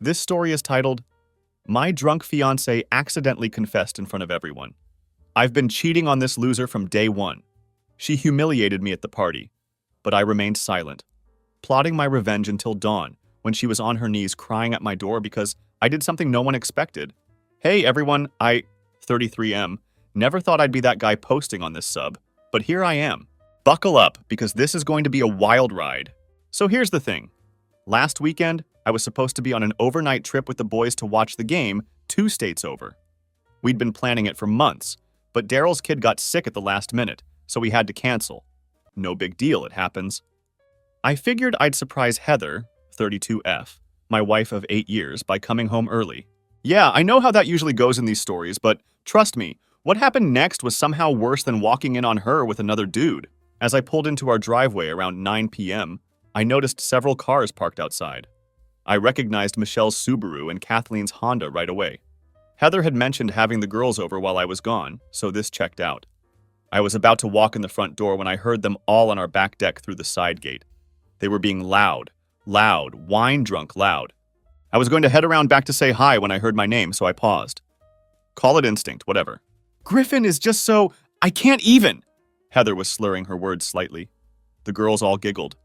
This story is titled, My Drunk Fiancé Accidentally Confessed in Front of Everyone. I've been cheating on this loser from day one. She humiliated me at the party, but I remained silent, plotting my revenge until dawn when she was on her knees crying at my door because I did something no one expected. Hey everyone, 33M, never thought I'd be that guy posting on this sub, but here I am. Buckle up, because this is going to be a wild ride. So here's the thing. Last weekend, I was supposed to be on an overnight trip with the boys to watch the game 2 states over. We'd been planning it for months, but Daryl's kid got sick at the last minute, so we had to cancel. No big deal, it happens. I figured I'd surprise Heather, 32F, my wife of 8 years, by coming home early. Yeah, I know how that usually goes in these stories, but trust me, what happened next was somehow worse than walking in on her with another dude. As I pulled into our driveway around 9 p.m., I noticed several cars parked outside. I recognized Michelle's Subaru and Kathleen's Honda right away. Heather had mentioned having the girls over while I was gone, so this checked out. I was about to walk in the front door when I heard them all on our back deck through the side gate. They were being loud, wine-drunk loud. I was going to head around back to say hi when I heard my name, so I paused. Call it instinct, whatever. Griffin is just so... I can't even! Heather was slurring her words slightly. The girls all giggled.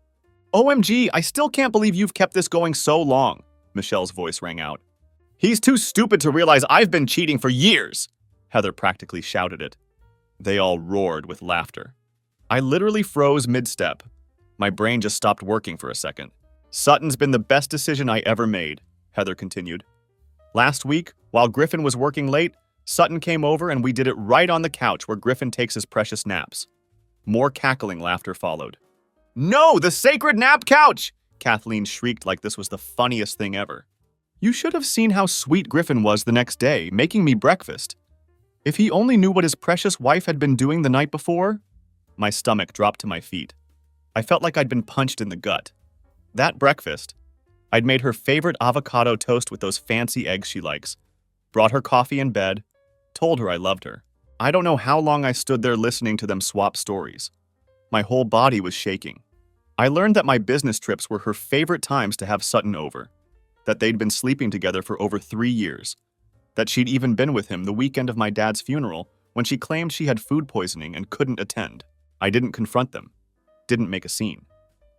OMG, I still can't believe you've kept this going so long, Michelle's voice rang out. He's too stupid to realize I've been cheating for years, Heather practically shouted it. They all roared with laughter. I literally froze mid-step. My brain just stopped working for a second. Sutton's been the best decision I ever made, Heather continued. Last week, while Griffin was working late, Sutton came over and we did it right on the couch where Griffin takes his precious naps. More cackling laughter followed. No, the sacred nap couch! Kathleen shrieked like this was the funniest thing ever. You should have seen how sweet Griffin was the next day, making me breakfast. If he only knew what his precious wife had been doing the night before. My stomach dropped to my feet. I felt like I'd been punched in the gut. That breakfast, I'd made her favorite avocado toast with those fancy eggs she likes, brought her coffee in bed, told her I loved her. I don't know how long I stood there listening to them swap stories. My whole body was shaking. I learned that my business trips were her favorite times to have Sutton over, that they'd been sleeping together for over 3 years, that she'd even been with him the weekend of my dad's funeral when she claimed she had food poisoning and couldn't attend. I didn't confront them, didn't make a scene.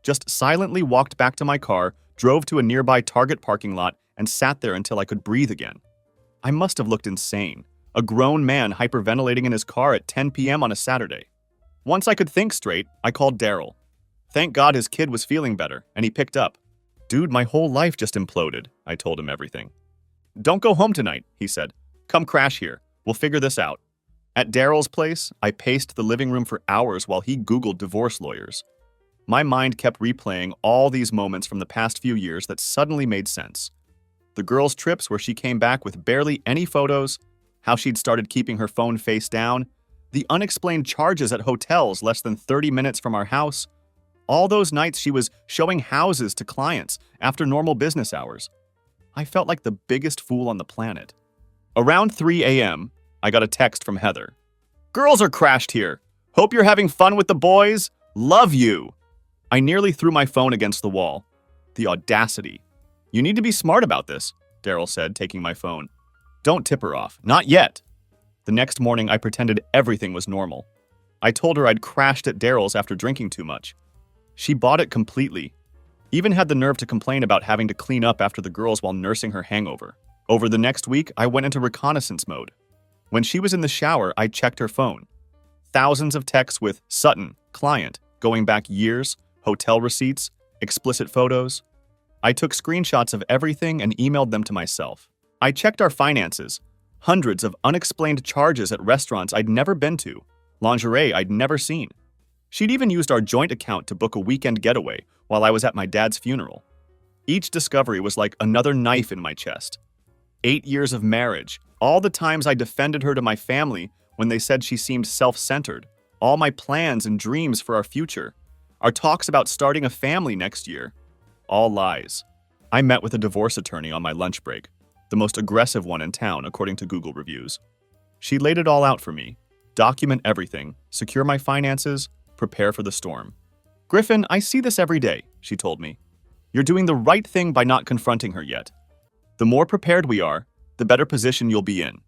Just silently walked back to my car, drove to a nearby Target parking lot, and sat there until I could breathe again. I must have looked insane, a grown man hyperventilating in his car at 10 p.m. on a Saturday. Once I could think straight, I called Daryl. Thank God his kid was feeling better, and he picked up. Dude, my whole life just imploded, I told him everything. Don't go home tonight, he said. Come crash here. We'll figure this out. At Daryl's place, I paced the living room for hours while he Googled divorce lawyers. My mind kept replaying all these moments from the past few years that suddenly made sense. The girls' trips where she came back with barely any photos, how she'd started keeping her phone face down, the unexplained charges at hotels less than 30 minutes from our house, all those nights she was showing houses to clients after normal business hours. I felt like the biggest fool on the planet. Around 3 a.m., I got a text from Heather. Girls are crashed here. Hope you're having fun with the boys. Love you. I nearly threw my phone against the wall. The audacity. You need to be smart about this, Daryl said, taking my phone. Don't tip her off. Not yet. The next morning, I pretended everything was normal. I told her I'd crashed at Daryl's after drinking too much. She bought it completely. Even had the nerve to complain about having to clean up after the girls while nursing her hangover. Over the next week, I went into reconnaissance mode. When she was in the shower, I checked her phone. Thousands of texts with Sutton, client, going back years, hotel receipts, explicit photos. I took screenshots of everything and emailed them to myself. I checked our finances. Hundreds of unexplained charges at restaurants I'd never been to, lingerie I'd never seen. She'd even used our joint account to book a weekend getaway while I was at my dad's funeral. Each discovery was like another knife in my chest. 8 years of marriage, all the times I defended her to my family when they said she seemed self-centered, all my plans and dreams for our future, our talks about starting a family next year, all lies. I met with a divorce attorney on my lunch break, the most aggressive one in town according to Google reviews. She laid it all out for me, document everything, secure my finances, prepare for the storm. Griffin, I see this every day, she told me. You're doing the right thing by not confronting her yet. The more prepared we are, the better position you'll be in.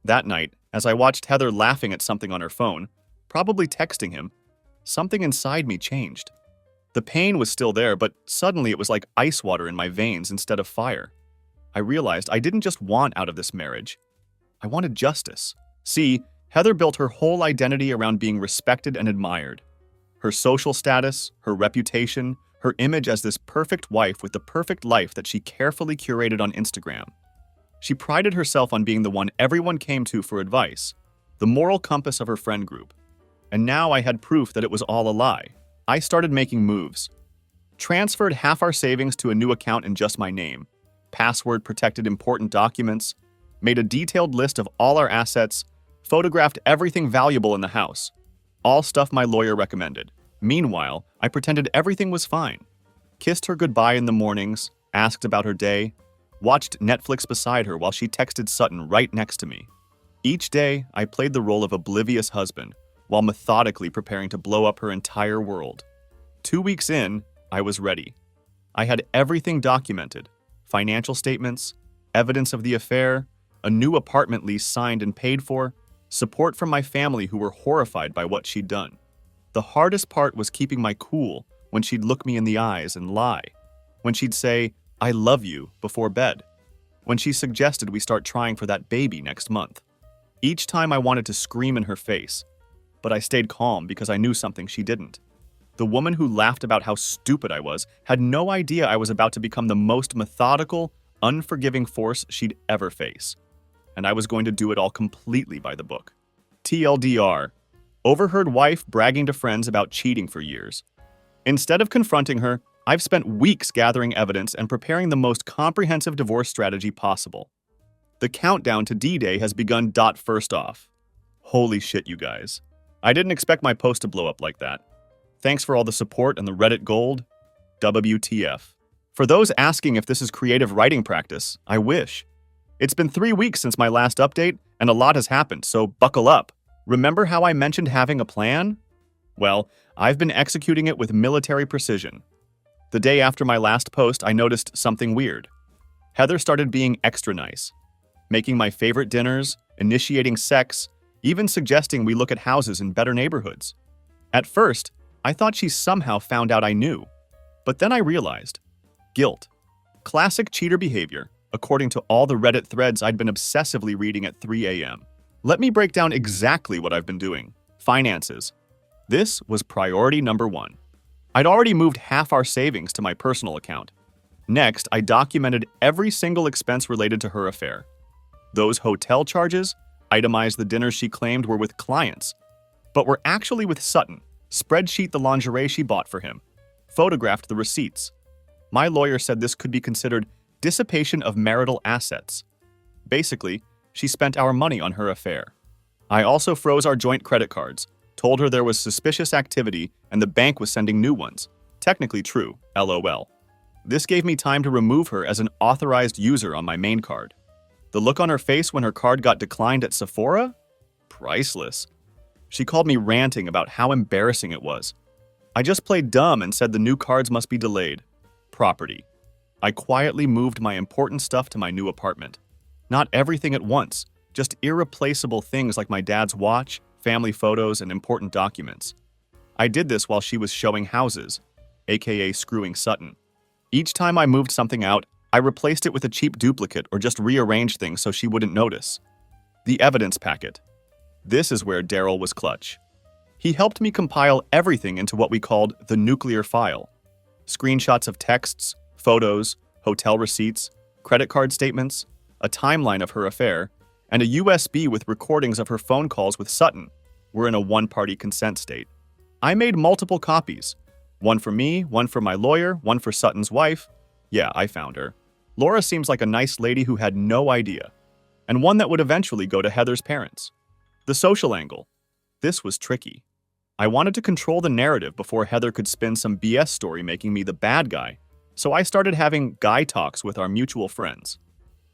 That night, as I watched Heather laughing at something on her phone, probably texting him, something inside me changed. The pain was still there, but suddenly it was like ice water in my veins instead of fire. I realized I didn't just want out of this marriage. I wanted justice. See, Heather built her whole identity around being respected and admired. Her social status, her reputation, her image as this perfect wife with the perfect life that she carefully curated on Instagram. She prided herself on being the one everyone came to for advice, the moral compass of her friend group. And now I had proof that it was all a lie. I started making moves. Transferred half our savings to a new account in just my name, password-protected important documents, made a detailed list of all our assets, photographed everything valuable in the house. All stuff my lawyer recommended. Meanwhile, I pretended everything was fine. Kissed her goodbye in the mornings, asked about her day, watched Netflix beside her while she texted Sutton right next to me. Each day, I played the role of oblivious husband, while methodically preparing to blow up her entire world. 2 weeks in, I was ready. I had everything documented: financial statements, evidence of the affair, a new apartment lease signed and paid for, support from my family who were horrified by what she'd done. The hardest part was keeping my cool when she'd look me in the eyes and lie, when she'd say, "I love you," before bed, when she suggested we start trying for that baby next month. Each time I wanted to scream in her face, but I stayed calm because I knew something she didn't. The woman who laughed about how stupid I was had no idea I was about to become the most methodical, unforgiving force she'd ever face. And I was going to do it all completely by the book. TLDR. Overheard wife bragging to friends about cheating for years. Instead of confronting her, I've spent weeks gathering evidence and preparing the most comprehensive divorce strategy possible. The countdown to D-Day has begun. First off. Holy shit, you guys. I didn't expect my post to blow up like that. Thanks for all the support and the Reddit gold. WTF. For those asking if this is creative writing practice, I wish. It's been 3 weeks since my last update, and a lot has happened, so buckle up. Remember how I mentioned having a plan? Well, I've been executing it with military precision. The day after my last post, I noticed something weird. Heather started being extra nice, making my favorite dinners, initiating sex, even suggesting we look at houses in better neighborhoods. At first, I thought she somehow found out I knew. But then I realized. Guilt. Classic cheater behavior, according to all the Reddit threads I'd been obsessively reading at 3 a.m. Let me break down exactly what I've been doing. Finances. This was priority number 1. I'd already moved half our savings to my personal account. Next, I documented every single expense related to her affair. Those hotel charges, itemized the dinners she claimed were with clients, but were actually with Sutton, spreadsheet the lingerie she bought for him, photographed the receipts. My lawyer said this could be considered dissipation of marital assets. Basically, she spent our money on her affair. I also froze our joint credit cards, told her there was suspicious activity and the bank was sending new ones. Technically true, LOL. This gave me time to remove her as an authorized user on my main card. The look on her face when her card got declined at Sephora? Priceless. She called me ranting about how embarrassing it was. I just played dumb and said the new cards must be delayed. Property. I quietly moved my important stuff to my new apartment. Not everything at once, just irreplaceable things like my dad's watch, family photos, and important documents. I did this while she was showing houses, aka screwing Sutton. Each time I moved something out, I replaced it with a cheap duplicate or just rearranged things so she wouldn't notice. The evidence packet. This is where Daryl was clutch. He helped me compile everything into what we called the nuclear file. Screenshots of texts, photos, hotel receipts, credit card statements, a timeline of her affair, and a USB with recordings of her phone calls with Sutton were in a one-party consent state. I made multiple copies. One for me, one for my lawyer, one for Sutton's wife. Yeah, I found her. Laura seems like a nice lady who had no idea. And one that would eventually go to Heather's parents. The social angle. This was tricky. I wanted to control the narrative before Heather could spin some BS story making me the bad guy, so I started having guy talks with our mutual friends.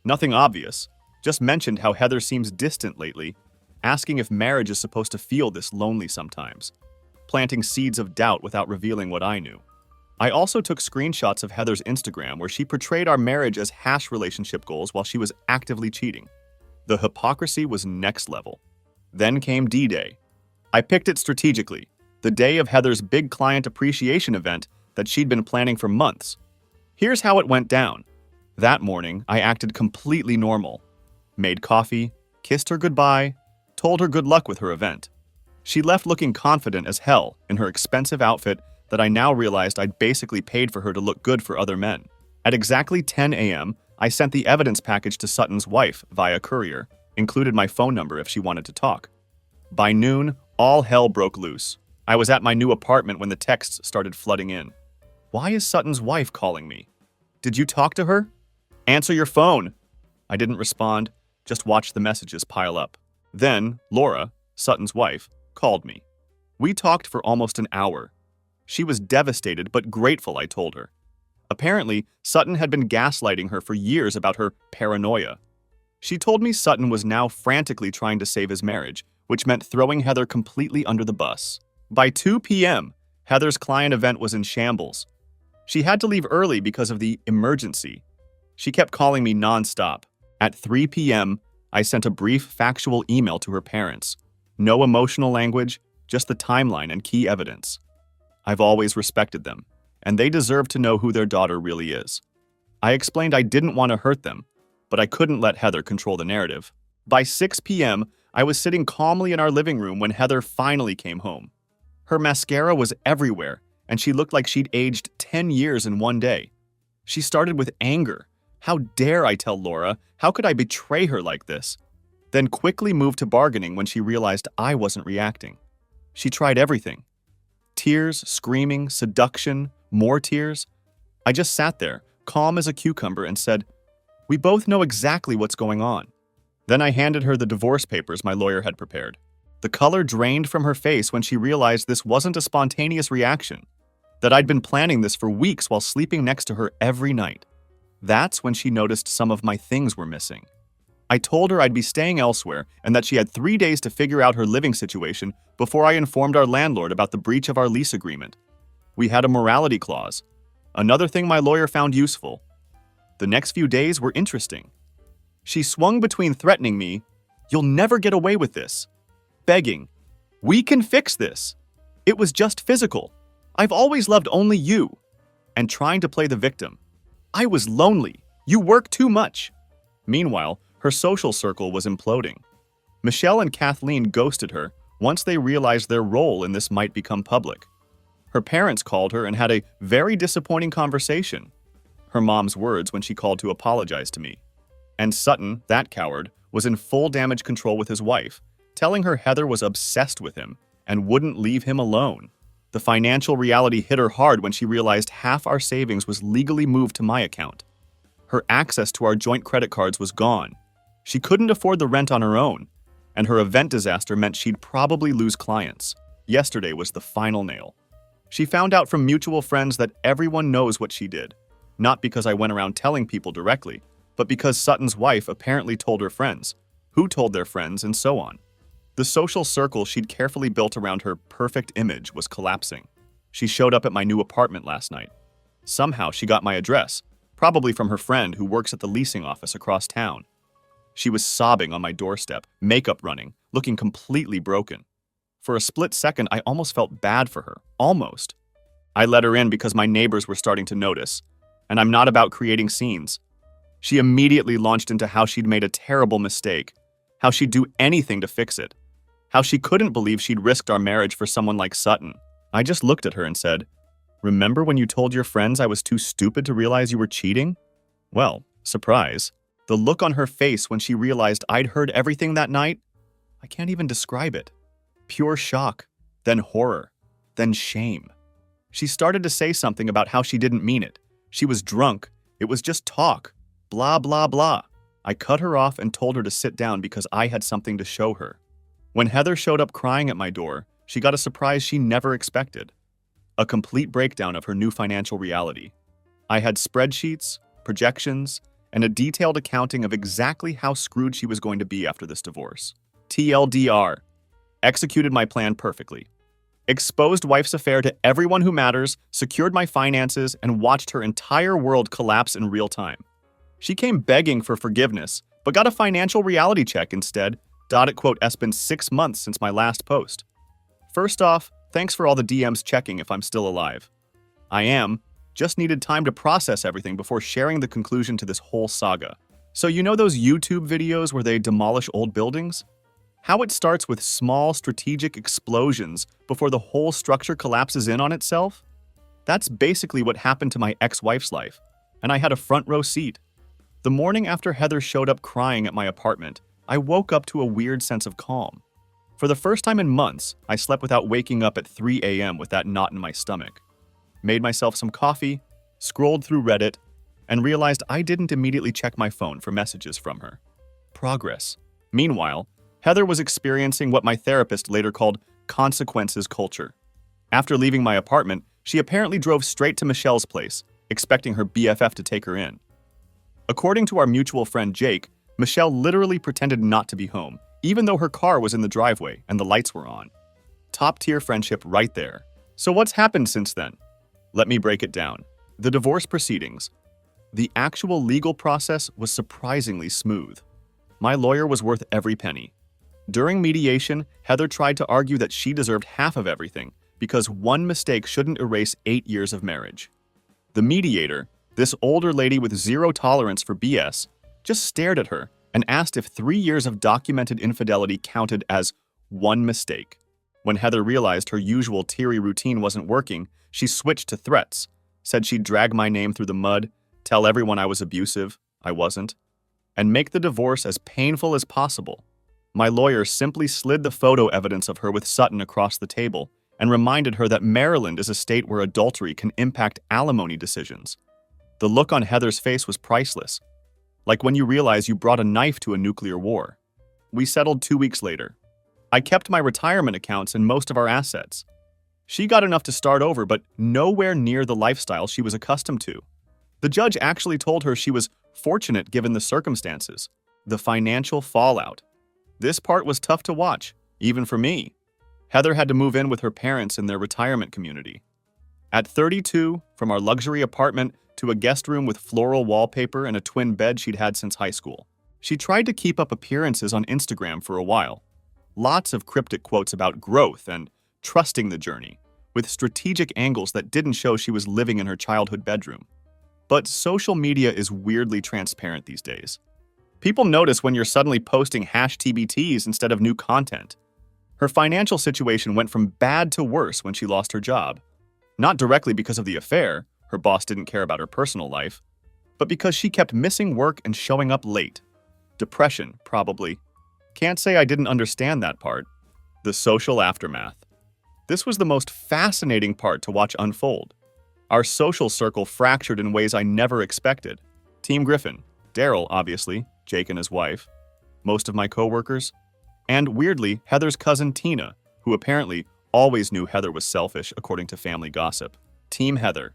Nothing obvious, just mentioned how Heather seems distant lately, asking if marriage is supposed to feel this lonely sometimes, planting seeds of doubt without revealing what I knew. I also took screenshots of Heather's Instagram where she portrayed our marriage as hash relationship goals while she was actively cheating. The hypocrisy was next level. Then came D-Day. I picked it strategically, the day of Heather's big client appreciation event that she'd been planning for months. Here's how it went down. That morning, I acted completely normal. Made coffee, kissed her goodbye, told her good luck with her event. She left looking confident as hell in her expensive outfit that I now realized I'd basically paid for her to look good for other men. At exactly 10 a.m., I sent the evidence package to Sutton's wife via courier, included my phone number if she wanted to talk. By noon, all hell broke loose. I was at my new apartment when the texts started flooding in. Why is Sutton's wife calling me? Did you talk to her? Answer your phone. I didn't respond, just watched the messages pile up. Then, Laura, Sutton's wife, called me. We talked for almost an hour. She was devastated but grateful, I told her. Apparently, Sutton had been gaslighting her for years about her paranoia. She told me Sutton was now frantically trying to save his marriage, which meant throwing Heather completely under the bus. By 2 p.m., Heather's client event was in shambles. She had to leave early because of the emergency. She kept calling me nonstop. At 3 p.m., I sent a brief factual email to her parents. No emotional language, just the timeline and key evidence. I've always respected them, and they deserve to know who their daughter really is. I explained I didn't want to hurt them, but I couldn't let Heather control the narrative. By 6 p.m., I was sitting calmly in our living room when Heather finally came home. Her mascara was everywhere, and she looked like she'd aged 10 years in one day. She started with anger. How dare I tell Laura? How could I betray her like this? Then quickly moved to bargaining when she realized I wasn't reacting. She tried everything. Tears, screaming, seduction, more tears. I just sat there, calm as a cucumber, and said, "We both know exactly what's going on." Then I handed her the divorce papers my lawyer had prepared. The color drained from her face when she realized this wasn't a spontaneous reaction, that I'd been planning this for weeks while sleeping next to her every night. That's when she noticed some of my things were missing. I told her I'd be staying elsewhere and that she had 3 days to figure out her living situation before I informed our landlord about the breach of our lease agreement. We had a morality clause, another thing my lawyer found useful. The next few days were interesting. She swung between threatening me, "You'll never get away with this," begging, "We can fix this. It was just physical. I've always loved only you," and trying to play the victim. "I was lonely. You work too much." Meanwhile, her social circle was imploding. Michelle and Kathleen ghosted her once they realized their role in this might become public. Her parents called her and had a very disappointing conversation. Her mom's words when she called to apologize to me. And Sutton, that coward, was in full damage control with his wife, telling her Heather was obsessed with him and wouldn't leave him alone. The financial reality hit her hard when she realized half our savings was legally moved to my account. Her access to our joint credit cards was gone. She couldn't afford the rent on her own, and her event disaster meant she'd probably lose clients. Yesterday was the final nail. She found out from mutual friends that everyone knows what she did, not because I went around telling people directly, but because Sutton's wife apparently told her friends, who told their friends, and so on. The social circle she'd carefully built around her perfect image was collapsing. She showed up at my new apartment last night. Somehow she got my address, probably from her friend who works at the leasing office across town. She was sobbing on my doorstep, makeup running, looking completely broken. For a split second, I almost felt bad for her. Almost. I let her in because my neighbors were starting to notice, and I'm not about creating scenes. She immediately launched into how she'd made a terrible mistake, how she'd do anything to fix it, how she couldn't believe she'd risked our marriage for someone like Sutton. I just looked at her and said, "Remember when you told your friends I was too stupid to realize you were cheating?" Well, surprise. The look on her face when she realized I'd heard everything that night, I can't even describe it. Pure shock, then horror, then shame. She started to say something about how she didn't mean it. She was drunk. It was just talk. Blah, blah, blah. I cut her off and told her to sit down because I had something to show her. When Heather showed up crying at my door, she got a surprise she never expected. A complete breakdown of her new financial reality. I had spreadsheets, projections, and a detailed accounting of exactly how screwed she was going to be after this divorce. TLDR. Executed my plan perfectly. exposed wife's affair to everyone who matters, secured my finances, and watched her entire world collapse in real time. She came begging for forgiveness, but got a financial reality check instead. It's been 6 months since my last post. First off, thanks for all the DMs checking if I'm still alive. I am, just needed time to process everything before sharing the conclusion to this whole saga. So you know those YouTube videos where they demolish old buildings? How it starts with small strategic explosions before the whole structure collapses in on itself? That's basically what happened to my ex-wife's life, and I had a front row seat. The morning after Heather showed up crying at my apartment, I woke up to a weird sense of calm. For the first time in months, I slept without waking up at 3 a.m. with that knot in my stomach. Made myself some coffee, scrolled through Reddit, and realized I didn't immediately check my phone for messages from her. Progress. Meanwhile, Heather was experiencing what my therapist later called consequences culture. After leaving my apartment, she apparently drove straight to Michelle's place, expecting her BFF to take her in. According to our mutual friend Jake, Michelle literally pretended not to be home, even though her car was in the driveway and the lights were on. Top-tier friendship right there. So what's happened since then? Let me break it down. The divorce proceedings. The actual legal process was surprisingly smooth. My lawyer was worth every penny. During mediation, Heather tried to argue that she deserved half of everything because one mistake shouldn't erase 8 years of marriage. The mediator, this older lady with zero tolerance for BS, just stared at her and asked if 3 years of documented infidelity counted as one mistake. When Heather realized her usual teary routine wasn't working, she switched to threats, said she'd drag my name through the mud, tell everyone I was abusive, I wasn't, and make the divorce as painful as possible. My lawyer simply slid the photo evidence of her with Sutton across the table and reminded her that Maryland is a state where adultery can impact alimony decisions. The look on Heather's face was priceless, like when you realize you brought a knife to a nuclear war. We settled 2 weeks later. I kept my retirement accounts and most of our assets. She got enough to start over, but nowhere near the lifestyle she was accustomed to. The judge actually told her she was fortunate given the circumstances. The financial fallout. This part was tough to watch, even for me. Heather had to move in with her parents in their retirement community. At 32, from our luxury apartment to a guest room with floral wallpaper and a twin bed she'd had since high school. She tried to keep up appearances on Instagram for a while. Lots of cryptic quotes about growth and trusting the journey, with strategic angles that didn't show she was living in her childhood bedroom. But social media is weirdly transparent these days. People notice when you're suddenly posting #TBTs instead of new content. Her financial situation went from bad to worse when she lost her job. Not directly because of the affair, her boss didn't care about her personal life, but because she kept missing work and showing up late. Depression, probably. Can't say I didn't understand that part. The social aftermath. This was the most fascinating part to watch unfold. Our social circle fractured in ways I never expected. Team Griffin, Daryl, obviously, Jake and his wife, most of my coworkers, and weirdly, Heather's cousin Tina, who apparently always knew Heather was selfish, according to family gossip. Team Heather.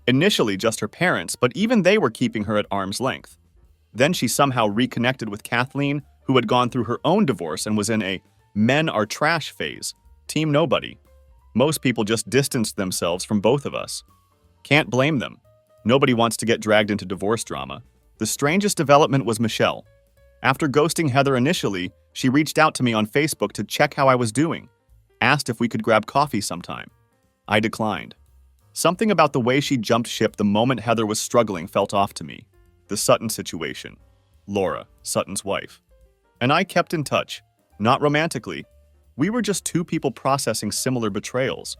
Initially just her parents, but even they were keeping her at arm's length. Then she somehow reconnected with Kathleen, who had gone through her own divorce and was in a men are trash phase. Team Nobody. Most people just distanced themselves from both of us. Can't blame them. Nobody wants to get dragged into divorce drama. The strangest development was Michelle. After ghosting Heather initially, she reached out to me on Facebook to check how I was doing, asked if we could grab coffee sometime. I declined. Something about the way she jumped ship the moment Heather was struggling felt off to me. The Sutton situation. Laura, Sutton's wife. And I kept in touch. Not romantically. We were just two people processing similar betrayals.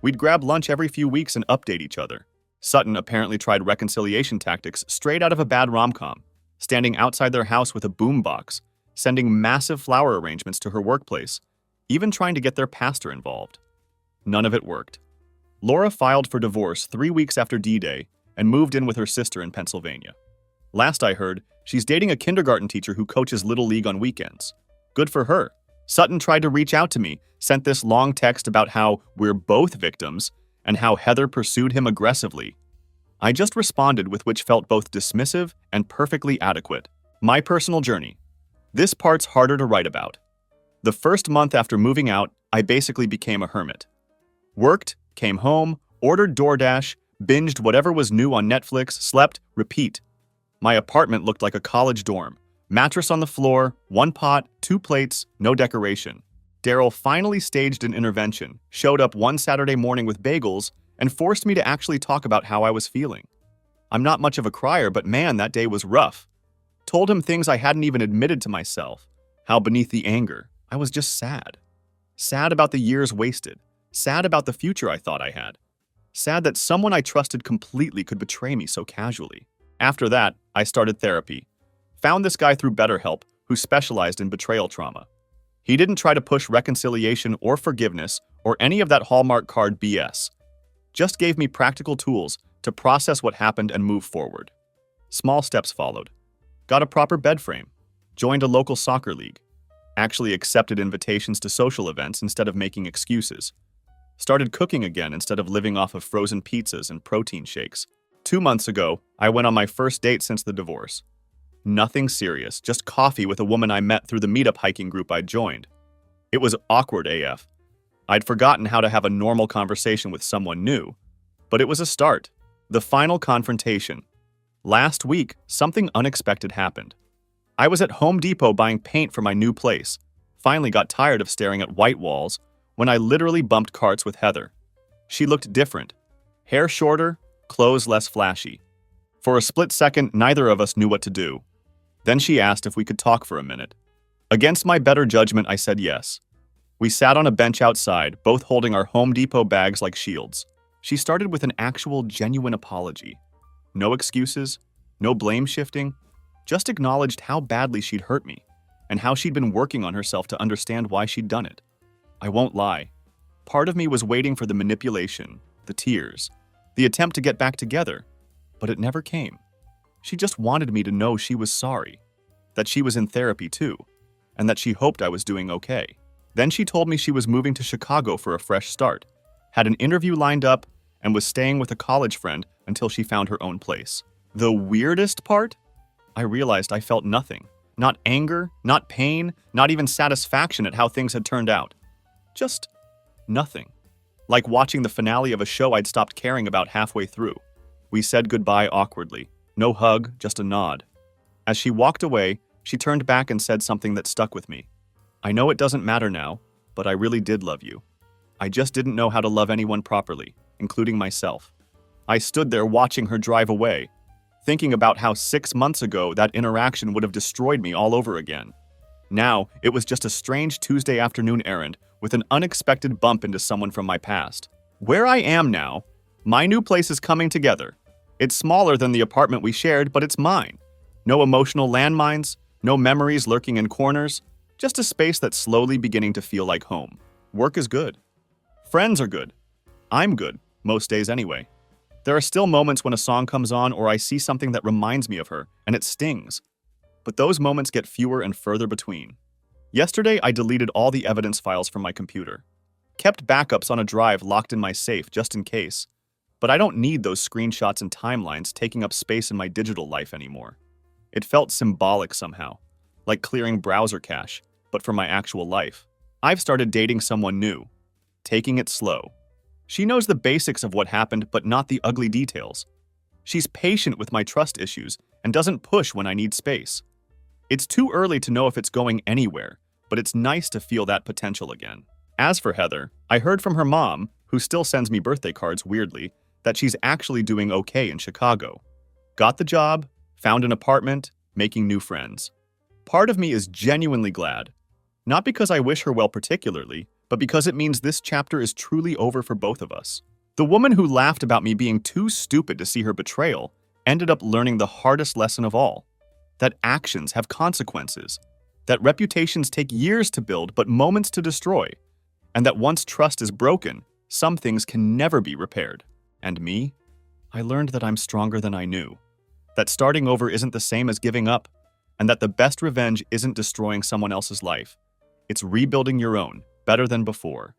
We'd grab lunch every few weeks and update each other. Sutton apparently tried reconciliation tactics straight out of a bad rom-com, standing outside their house with a boombox, sending massive flower arrangements to her workplace, even trying to get their pastor involved. None of it worked. Laura filed for divorce 3 weeks after D-Day and moved in with her sister in Pennsylvania. Last I heard, she's dating a kindergarten teacher who coaches Little League on weekends. Good for her. Sutton tried to reach out to me, sent this long text about how we're both victims and how Heather pursued him aggressively. I just responded with which felt both dismissive and perfectly adequate. My personal journey. This part's harder to write about. The first month after moving out, I basically became a hermit. Worked, came home, ordered DoorDash, binged whatever was new on Netflix, slept, repeat. My apartment looked like a college dorm. Mattress on the floor, one pot, two plates, no decoration. Daryl finally staged an intervention, showed up one Saturday morning with bagels, and forced me to actually talk about how I was feeling. I'm not much of a crier, but man, that day was rough. Told him things I hadn't even admitted to myself. How beneath the anger, I was just sad. Sad about the years wasted. Sad about the future I thought I had. Sad that someone I trusted completely could betray me so casually. After that, I started therapy. Found this guy through BetterHelp who specialized in betrayal trauma. He didn't try to push reconciliation or forgiveness or any of that Hallmark card BS. Just gave me practical tools to process what happened and move forward. Small steps followed. Got a proper bed frame. Joined a local soccer league. Actually accepted invitations to social events instead of making excuses. Started cooking again instead of living off of frozen pizzas and protein shakes. 2 months ago, I went on my first date since the divorce. Nothing serious, just coffee with a woman I met through the meetup hiking group I'd joined. It was awkward AF. I'd forgotten how to have a normal conversation with someone new. But it was a start. The final confrontation. Last week, something unexpected happened. I was at Home Depot buying paint for my new place. Finally got tired of staring at white walls when I literally bumped carts with Heather. She looked different. Hair shorter, clothes less flashy. For a split second, neither of us knew what to do. Then she asked if we could talk for a minute. Against my better judgment, I said yes. We sat on a bench outside, both holding our Home Depot bags like shields. She started with an actual, genuine apology. No excuses, no blame shifting, just acknowledged how badly she'd hurt me and how she'd been working on herself to understand why she'd done it. I won't lie. Part of me was waiting for the manipulation, the tears, the attempt to get back together, but it never came. She just wanted me to know she was sorry, that she was in therapy too, and that she hoped I was doing okay. Then she told me she was moving to Chicago for a fresh start, had an interview lined up, and was staying with a college friend until she found her own place. The weirdest part? I realized I felt nothing. Not anger, not pain, not even satisfaction at how things had turned out. Just nothing. Like watching the finale of a show I'd stopped caring about halfway through. We said goodbye awkwardly. No hug, just a nod. As she walked away, she turned back and said something that stuck with me. I know it doesn't matter now, but I really did love you. I just didn't know how to love anyone properly, including myself. I stood there watching her drive away, thinking about how 6 months ago that interaction would have destroyed me all over again. Now, it was just a strange Tuesday afternoon errand with an unexpected bump into someone from my past. Where I am now, my new place is coming together. It's smaller than the apartment we shared, but it's mine. No emotional landmines, no memories lurking in corners, just a space that's slowly beginning to feel like home. Work is good. Friends are good. I'm good, most days anyway. There are still moments when a song comes on or I see something that reminds me of her, and it stings. But those moments get fewer and further between. Yesterday, I deleted all the evidence files from my computer. Kept backups on a drive locked in my safe just in case. But I don't need those screenshots and timelines taking up space in my digital life anymore. It felt symbolic somehow, like clearing browser cache, but for my actual life. I've started dating someone new, taking it slow. She knows the basics of what happened, but not the ugly details. She's patient with my trust issues and doesn't push when I need space. It's too early to know if it's going anywhere, but it's nice to feel that potential again. As for Heather, I heard from her mom, who still sends me birthday cards weirdly, that she's actually doing okay in Chicago. Got the job, found an apartment, making new friends. Part of me is genuinely glad. Not because I wish her well particularly, but because it means this chapter is truly over for both of us. The woman who laughed about me being too stupid to see her betrayal ended up learning the hardest lesson of all. That actions have consequences. That reputations take years to build but moments to destroy. And that once trust is broken, some things can never be repaired. And me? I learned that I'm stronger than I knew. That starting over isn't the same as giving up. And that the best revenge isn't destroying someone else's life. It's rebuilding your own, better than before.